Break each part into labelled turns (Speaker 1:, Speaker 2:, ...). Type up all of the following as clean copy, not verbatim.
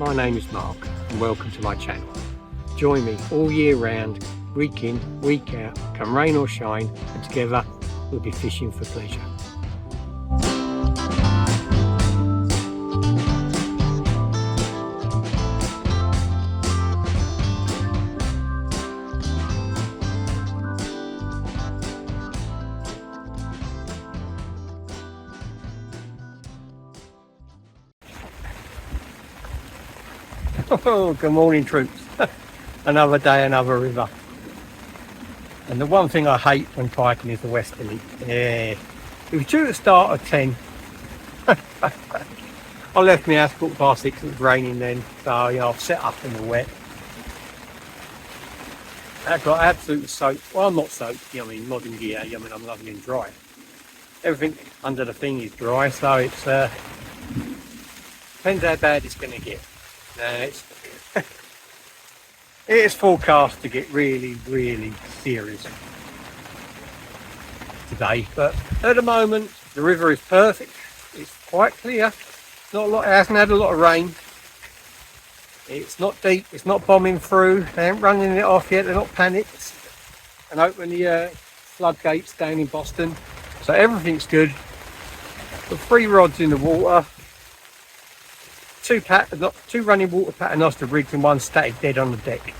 Speaker 1: my name is Mark and welcome to my channel. Join me all year round, week in, week out, come rain or shine, and together we'll be fishing for pleasure. Oh, good morning troops. Another day, another river. And the one thing I hate when piking is the westerly. Yeah. It was due to start at 10. I left my house 6:15, it was raining then. So, I've set up in the wet. I got absolutely soaked. Well, I'm not soaked, modern gear, I'm lovely and dry. Everything under the thing is dry, so it's, depends how bad it's going to get. It is forecast to get really, really serious today, but at the moment the river is perfect. It's quite clear. Not a lot. It hasn't had a lot of rain. It's not deep. It's not bombing through. They ain't running it off yet. They're not panicked and open the floodgates down in Boston. So everything's good. The 3 rods in the water. 2 running water paternoster rigs and 1 static dead on the deck.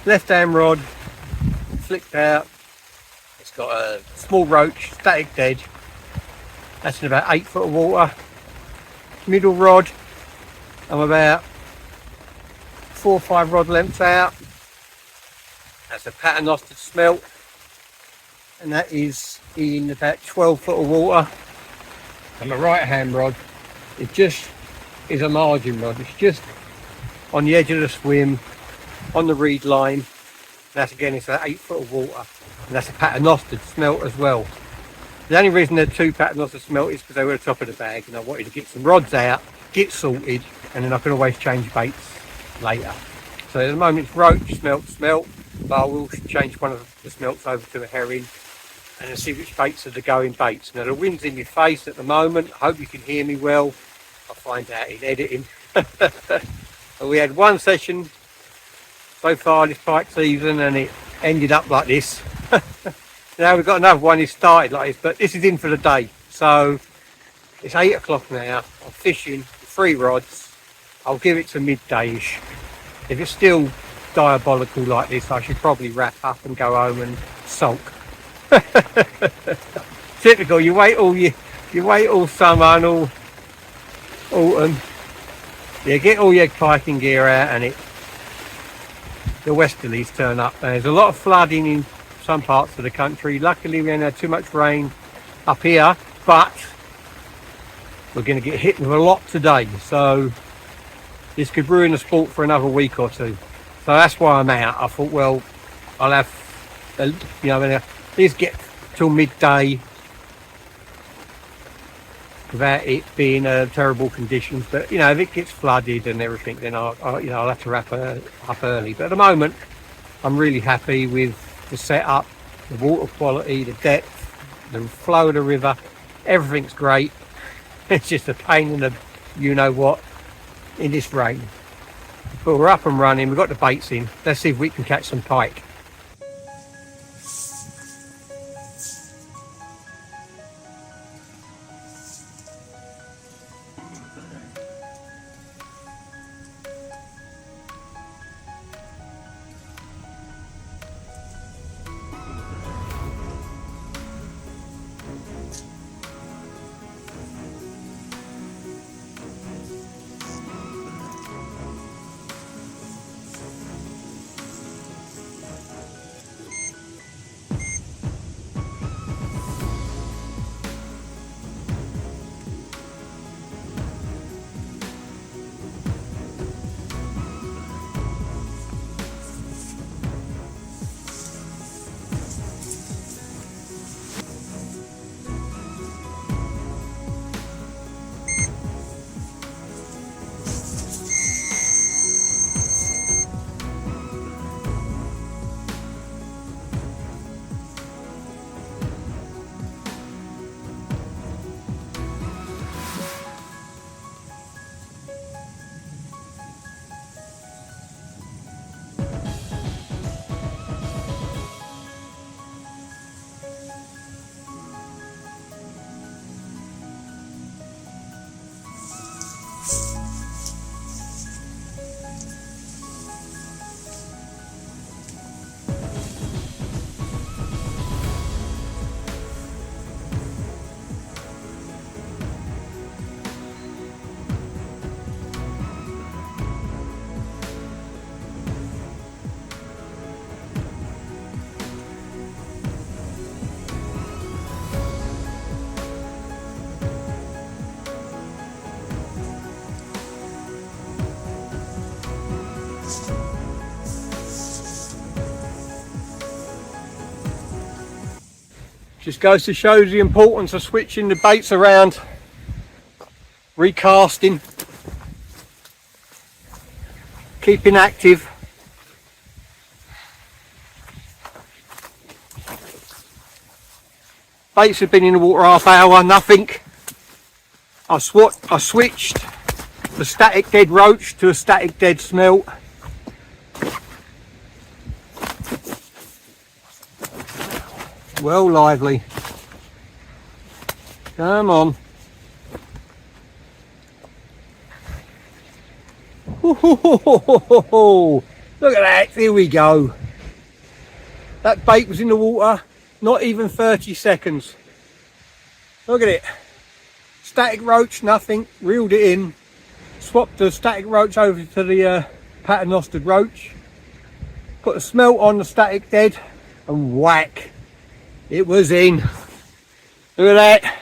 Speaker 1: Left hand rod flicked out. It's got a small roach, static dead. That's in about 8 foot of water. Middle rod, I'm about 4 or 5 rod lengths out. That's a paternoster smelt, and that is in about 12 foot of water. And the right hand rod, it just is a margin rod. It's just on the edge of the swim, on the reed line. That's again, it's 8 foot of water, and that's a paternoster smelt as well. The only reason they're 2 paternoster smelt is because they were at the top of the bag, and I wanted to get some rods out, get sorted, and then I can always change baits later. So at the moment it's roach, smelt, but I will change one of the smelts over to a herring and then see which baits are the going baits. Now the wind's in my face at the moment. I hope you can hear me well. I'll find out in editing. We had 1 session so far this pike season and it ended up like this. Now we've got another one, it started like this, but this is in for the day. So it's 8 o'clock now. I'm fishing with 3 rods. I'll give it to midday-ish. If it's still diabolical like this, I should probably wrap up and go home and sulk. Typical, you wait all summer and all autumn. You get all your piking gear out and the westerlies turn up. There's a lot of flooding in some parts of the country. Luckily we haven't had too much rain up here, but we're going to get hit with a lot today, so this could ruin the sport for another week or 2. So that's why I'm out. I thought, well, I'll have at least get till midday without it being terrible conditions. But if it gets flooded and everything, then I'll have to wrap up early. But at the moment I'm really happy with the setup, the water quality, the depth, the flow of the river. Everything's great. It's just a pain in the what in this rain, but we're up and running. We've got the baits in. Let's see if we can catch some pike. Just goes to show the importance of switching the baits around, recasting, keeping active. Baits have been in the water half hour, nothing. I switched the static dead roach to a static dead smelt. Well lively. Come on. Look at that, here we go. That bait was in the water, not even 30 seconds. Look at it. Static roach, nothing, reeled it in. Swapped the static roach over to the paternostered roach. Put a smelt on the static dead and whack. It was in. Look at that.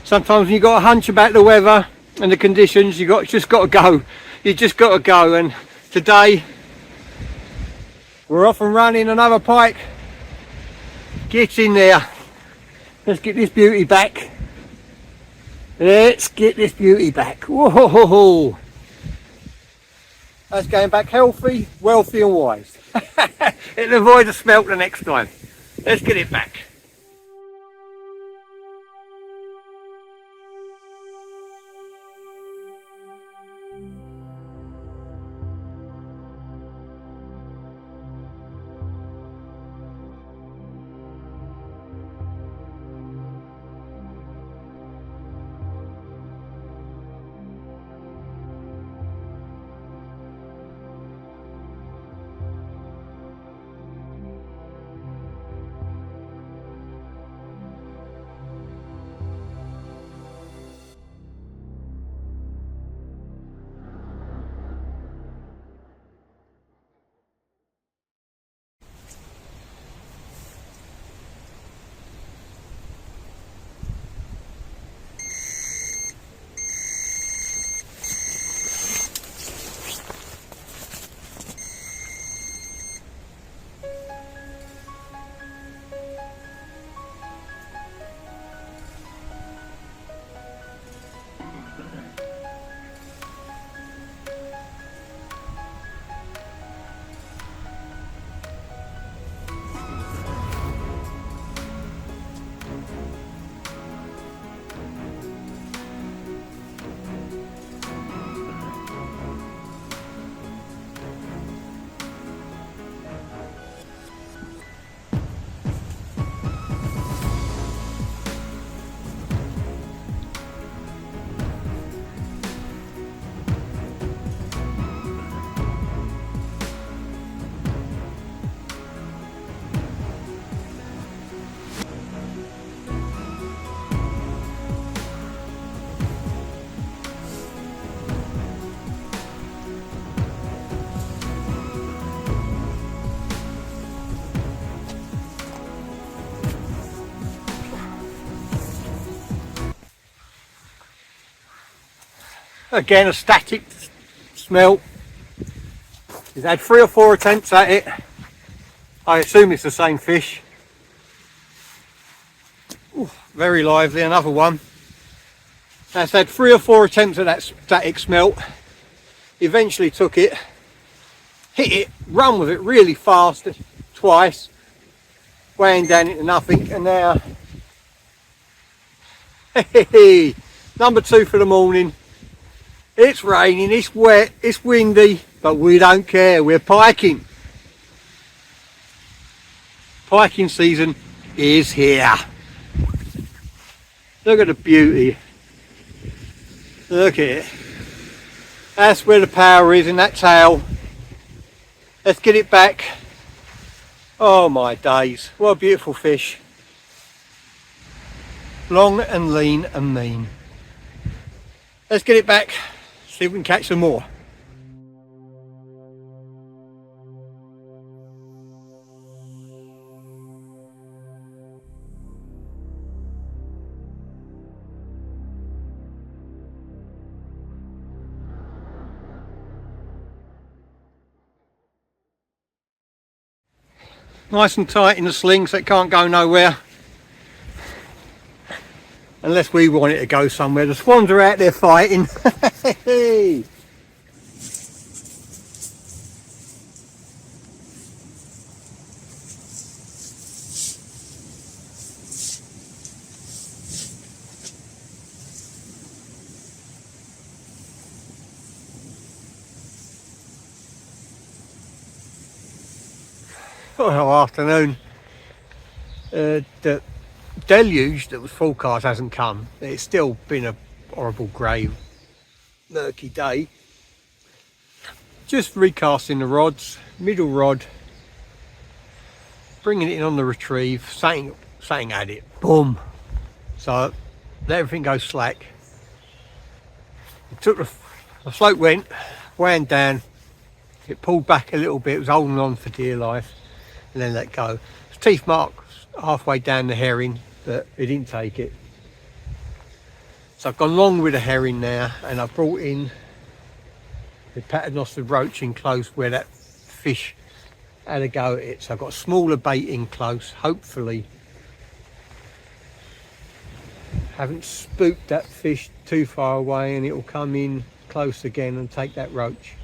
Speaker 1: Sometimes when you got a hunch about the weather and the conditions, just got to go. You just got to go. And today we're off and running another pike. Get in there. Let's get this beauty back. Let's get this beauty back. Whoa! That's going back healthy, wealthy and wise. It'll avoid a smelt the next time. Let's get it back. Again, a static smelt. He's had 3 or 4 attempts at it. I assume it's the same fish. Ooh, very lively, another one. That's had 3 or 4 attempts at that static smelt. Eventually took it, hit it, run with it really fast twice, weighing down into nothing, and now, hey, number 2 for the morning. It's raining, it's wet, it's windy, but we don't care, we're piking. Piking season is here. Look at the beauty. Look at it. That's where the power is, in that tail. Let's get it back. Oh my days, what a beautiful fish. Long and lean and mean. Let's get it back, see if we can catch some more. Nice and tight in the sling so it can't go nowhere. unless we want it to go somewhere. The swans are out there fighting. Well, afternoon. The deluge that was forecast hasn't come. It's still been a horrible grey, murky day. Just recasting the rods, middle rod, bringing it in on the retrieve, saying at it, boom. So let everything go slack. It took the float went, wound down, it pulled back a little bit, it was holding on for dear life, and then let go. There's teeth marks halfway down the herring, but it didn't take it. So I've gone long with the herring now, and I've brought in the paternoster roach in close where that fish had a go at it. So I've got a smaller bait in close, hopefully. Haven't spooked that fish too far away, and it will come in close again and take that roach.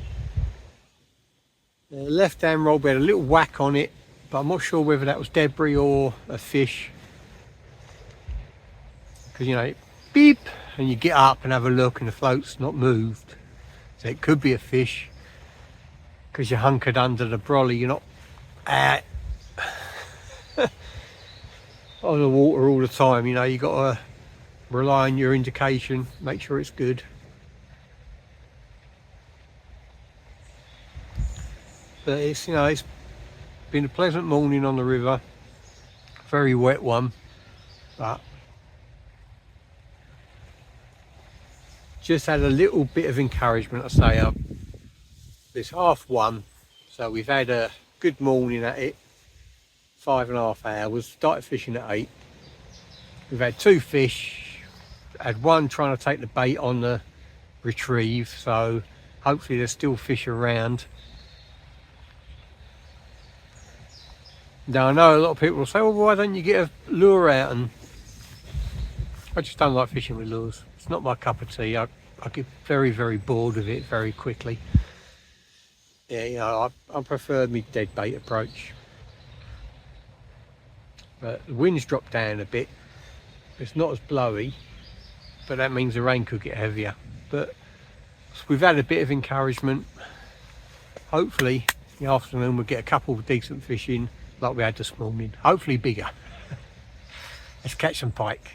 Speaker 1: The left hand rod, we had a little whack on it, but I'm not sure whether that was debris or a fish. Because, you know, beep, and you get up and have a look and the float's not moved. So it could be a fish, because you're hunkered under the brolly, you're not out on the water all the time. You know, you got to rely on your indication, make sure it's good. But it's, you know, it's been a pleasant morning on the river, very wet one, but just had a little bit of encouragement. I say it's 1:30, so we've had a good morning at it, 5.5 hours, started fishing at 8. We've had 2 fish, had one trying to take the bait on the retrieve, so hopefully there's still fish around. Now I know a lot of people will say, well, why don't you get a lure out? And I just don't like fishing with lures. It's not my cup of tea. I get very, very bored of it very quickly. Yeah, you know, I prefer my dead bait approach. But the wind's dropped down a bit. It's not as blowy, but that means the rain could get heavier. But we've had a bit of encouragement. Hopefully in the afternoon we'll get a couple of decent fish in like we had this morning. Hopefully bigger. Let's catch some pike.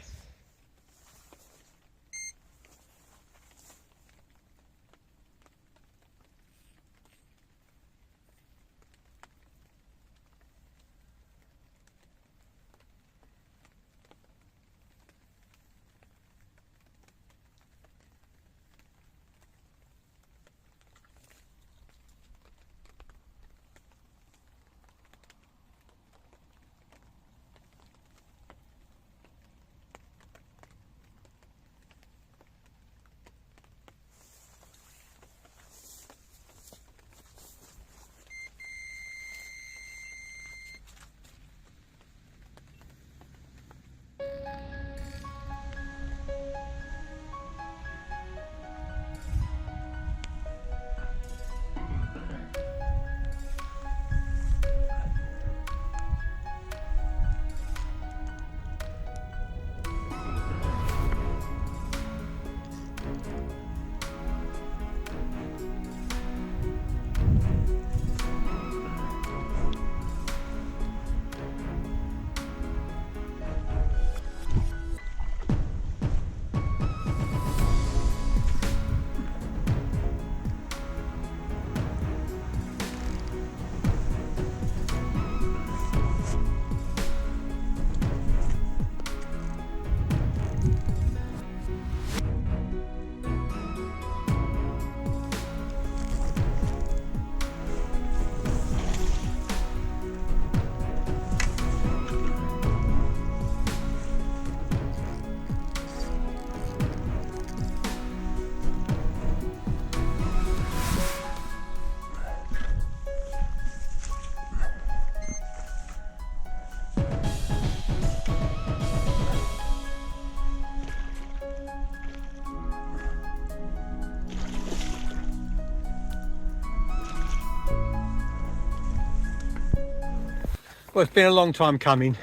Speaker 1: Well, it's been a long time coming.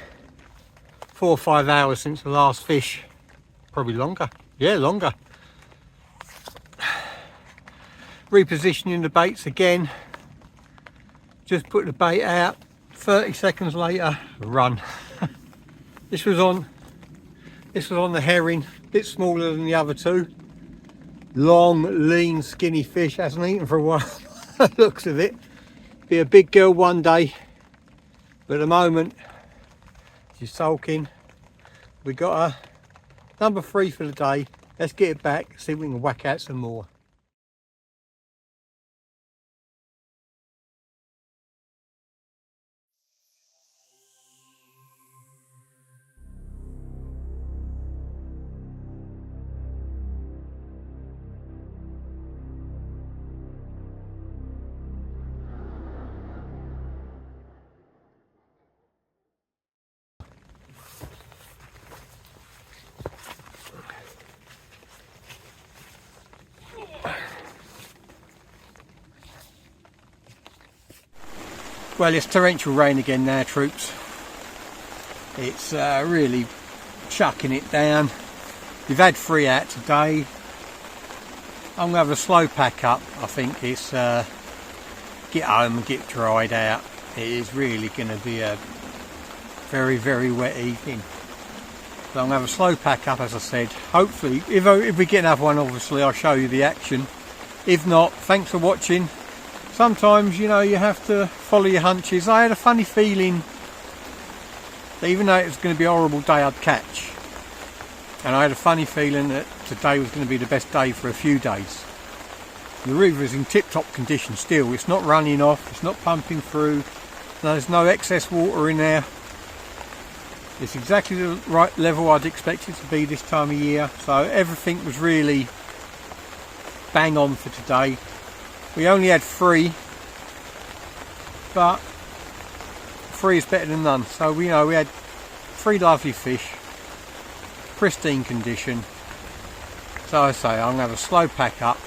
Speaker 1: 4 or 5 hours since the last fish. Probably longer. Yeah, longer. Repositioning the baits again. Just put the bait out. 30 seconds later, run. This was on the herring, a bit smaller than the other two. Long, lean, skinny fish, hasn't eaten for a while. Looks of it. Be a big girl one day, but at the moment she's sulking. We got a number 3 for the day. Let's get it back, see if we can whack out some more. Well, it's torrential rain again now, troops. It's really chucking it down. We've had 3 out today. I'm going to have a slow pack up. I think it's get home and get dried out. It is really going to be a very, very wet evening. So I'm going to have a slow pack up, as I said. Hopefully, if we get another one, obviously I'll show you the action. If not, thanks for watching. Sometimes, you know, you have to follow your hunches. I had a funny feeling that even though it was going to be a horrible day, I'd catch. And I had a funny feeling that today was going to be the best day for a few days. The river is in tip-top condition still. It's not running off, it's not pumping through. There's no excess water in there. It's exactly the right level I'd expect it to be this time of year. So everything was really bang on for today. We only had 3, but 3 is better than none. So we had 3 lovely fish, pristine condition. So I say, I'm going to have a slow pack up.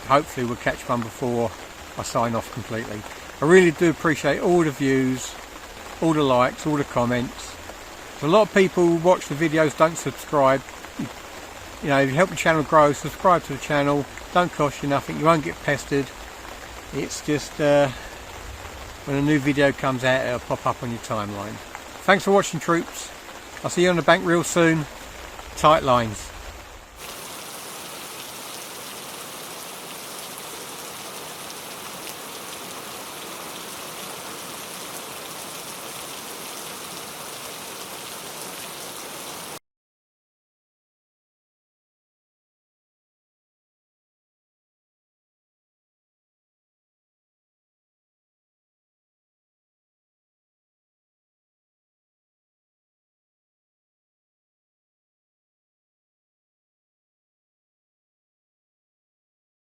Speaker 1: Hopefully we'll catch one before I sign off completely. I really do appreciate all the views, all the likes, all the comments. A lot of people who watch the videos don't subscribe. You know, if you help the channel grow, subscribe to the channel. Don't cost you nothing, you won't get pestered. It's just when a new video comes out, it'll pop up on your timeline. Thanks for watching, troops. I'll see you on the bank real soon. Tight lines.